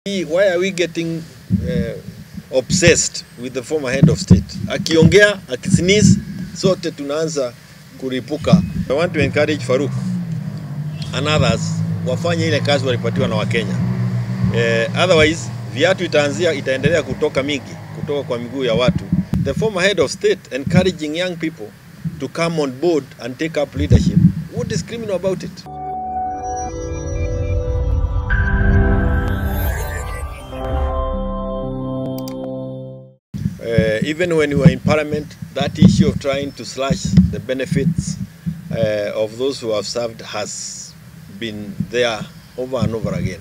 Why are we getting obsessed with the former head of state? Akiongea, akisneeze, sote tunaanza kuripuka. I want to encourage Farouk and others wafanye ile kazi walipatiwa na Wakenya. Otherwise, viatu itaendelea kutoka kwa miguu ya watu. The former head of state encouraging young people to come on board and take up leadership. What is criminal about it? Even when we were in parliament, that issue of trying to slash the benefits of those who have served has been there over and over again.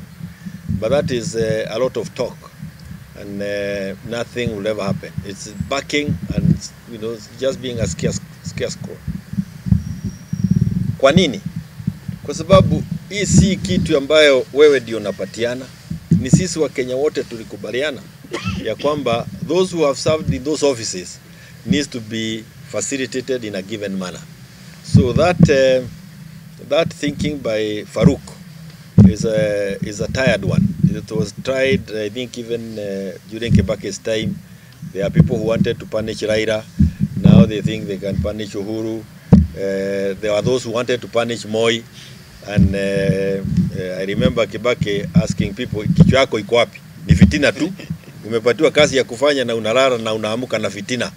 But that is a lot of talk, and nothing will ever happen. It's backing and just being a scarecrow. Kwa nini? Kwa sababu hii si kitu ambayo wewe ndio unapatiana. Ni sisi wa Kenya wote tulikubaliana ya kwamba those who have served in those offices needs to be facilitated in a given manner. So that thinking by Farouk is a tired one. It was tried, I think, even during Kibaki's time. There are people who wanted to punish Raila. Now they think they can punish Uhuru. There are those who wanted to punish Moi. And I remember Kibaki asking people, kichwa yako iko wapi? Ni fitina tu. Umepatiwa kazi ya kufanya na unalala na unaamuka na fitina.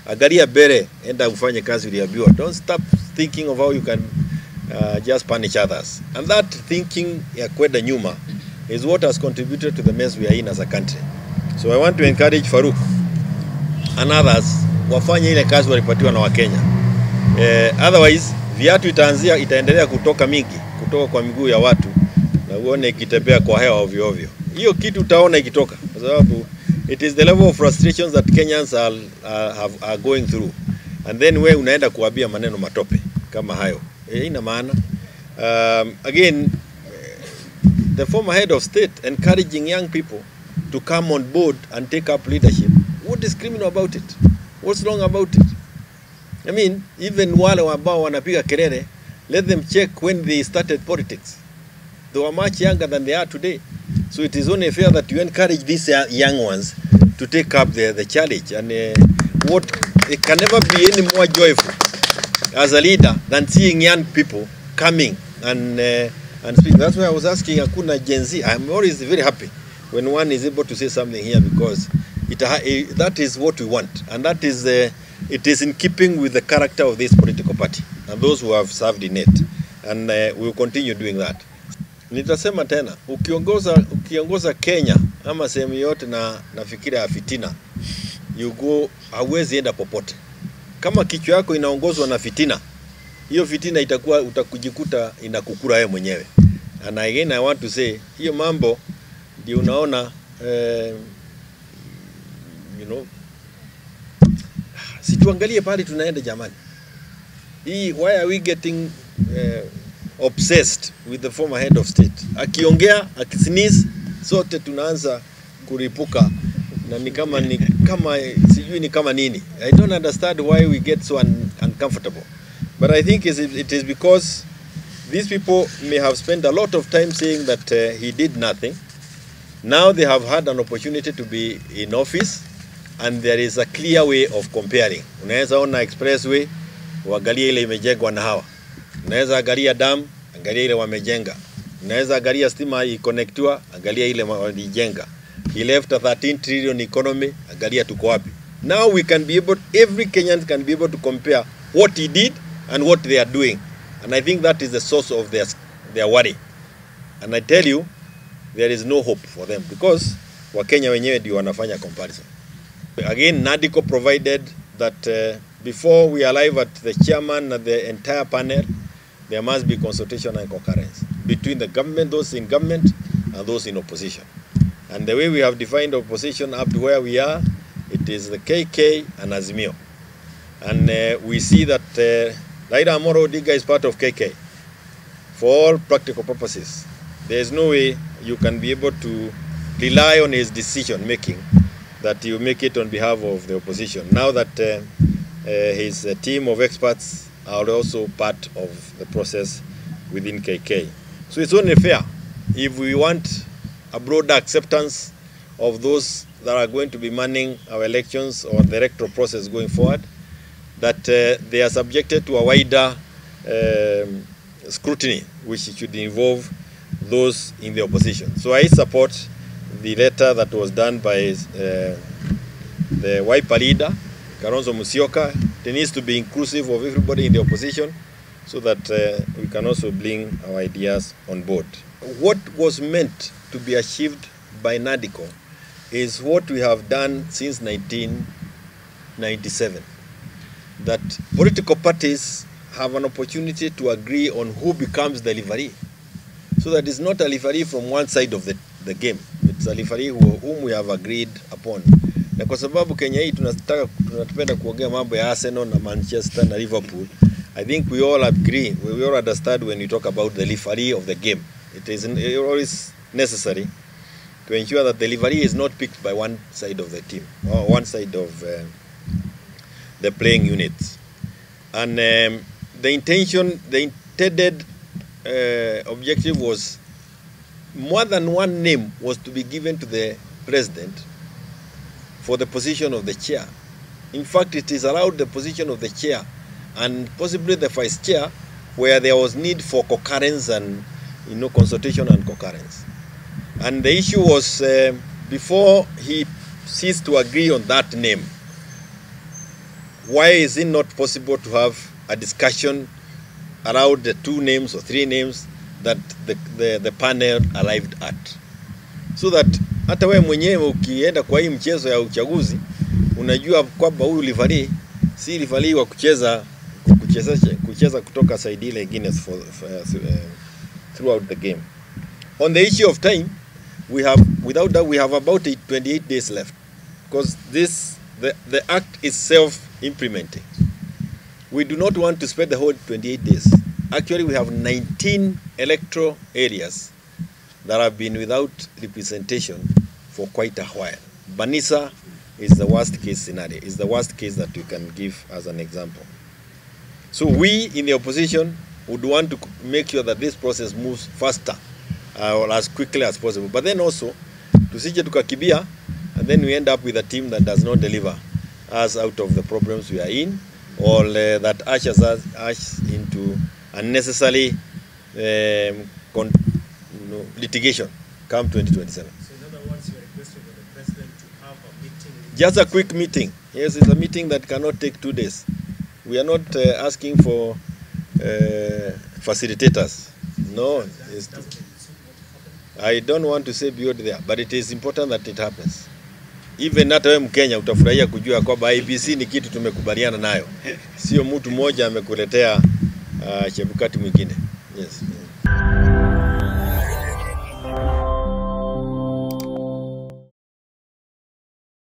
Angalia bere, enda ufanye kazi uliambiwa. Don't stop thinking of how you can just punish others. And that thinking ya kwenda nyuma is what has contributed to the mess we are in as a country. So I want to encourage Farouk and others wafanye ile kazi walipatiwa na Wakenya. Otherwise, viatu itaendelea kutoka kwa miguu ya watu na uone ikitembea kwa hewa ovyo ovyo. Hiyo kitu utaona ikitoka kwa sababu it is the level of frustrations that Kenyans are going through, and then we unaenda kuambia maneno matope kama hayo. Ina maana again the former head of state encouraging young people to come on board and take up leadership. What is criminal about it? What's wrong about it? I mean, even wale ambao wanapiga kelele, let them check when they started politics. They were much younger than they are today. So it is only fair that you encourage these young ones to take up the challenge. And it can never be any more joyful as a leader than seeing young people coming and speaking. That's why I was asking Hakuna Gen Z. I'm always very happy when one is able to say something here, because that is what we want. And that is it is in keeping with the character of this political party and those who have served in it. And we will continue doing that. Nitasema tena, ukiongoza Kenya ama sehemu yote na fikira ya fitina, hauwezi enda popote. Kama kichwa yako inaongozwa na fitina, hiyo fitina utakujikuta inakukura wewe mwenyewe. And again I want to say, hiyo mambo ndio unaona situangalie pale tunaenda jamani. Why are we getting obsessed with the former head of state? Akiongea, akisneeze, sote tunaanza kuripuka na ni kama sijui ni kama nini. I don't understand why we get so uncomfortable. But I think it is because these people may have spent a lot of time saying that he did nothing. Now they have had an opportunity to be in office, and there is a clear way of comparing. Unaweza ona expressway, uangalie ile imejengwa na hawa. Unaweza angalia dam, angalia ile wamejenga. Unaweza angalia stima iconnectiwa, angalia ile walijenga. He left a 13 trillion economy, angalia tuko wapi. Now we can be able, every Kenyan can be able to compare what he did and what they are doing. And I think that is the source of their worry. And I tell you, there is no hope for them, because Wakenya wenyewe ndio wanafanya comparison. Again, NADICO provided that before we arrive at the chairman and the entire panel, there must be consultation and concurrence between the government, those in government, and those in opposition. And the way we have defined opposition up to where we are, it is the KK and Azimio. And we see that Raila Amolo Odinga is part of KK for all practical purposes. There is no way you can be able to rely on his decision making, that you make it on behalf of the opposition. Now that his team of experts are also part of the process within KK. So it's only fair if we want a broader acceptance of those that are going to be manning our elections or the electoral process going forward, that they are subjected to a wider scrutiny, which should involve those in the opposition. So I support the letter that was done by the Wiper leader, Kalonzo Musyoka. It needs to be inclusive of everybody in the opposition so that we can also bring our ideas on board. What was meant to be achieved by NADCO is what we have done since 1997. That political parties have an opportunity to agree on who becomes the referee. So that it's not a referee from one side of the game. It's a referee whom we have agreed upon. Na kwa sababu Kenya hii tunapenda kuongea mambo ya Arsenal na Manchester na Liverpool, I think we all agree, we all understand when we talk about the referee of the game. It is always necessary to ensure that the referee is not picked by one side of the team or one side of the playing units. And the intended objective was more than one name was to be given to the president for the position of the chair. In fact, it is allowed the position of the chair and possibly the vice chair where there was need for concurrence and consultation and concurrence. And the issue was before he ceased to agree on that name, why is it not possible to have a discussion around the 2 names or 3 names that the panel arrived at, so that hata wewe mwenyewe ukienda kwa hii mchezo ya uchaguzi unajua kwamba huyu referee si referee wa kucheza kutoka side ile nyingine throughout the game. On the issue of time, without that we have about 28 days left, because the act is self-implementing. We do not want to spend the whole 28 days. Actually, we have 19 electoral areas that have been without representation for quite a while. Banisa is the worst case scenario, is the worst case that we can give as an example. So we in the opposition would want to make sure that this process moves faster or as quickly as possible. But then also, tusije tukakibia and then we end up with a team that does not deliver us out of the problems we are in, or that ushers us into unnecessary litigation come 2027. So in other words, you are requesting for the president to have a meeting? Just a quick meeting. Yes, it's a meeting that cannot take 2 days. We are not asking for facilitators. No. I don't want to say beyond there, but it is important that it happens. Even hata wewe Mkenya utafurahia kujua kwamba IEBC ni kitu tumekubaliana nayo. Sio mtu mmoja amekuletea chebukati mwingine. Yes.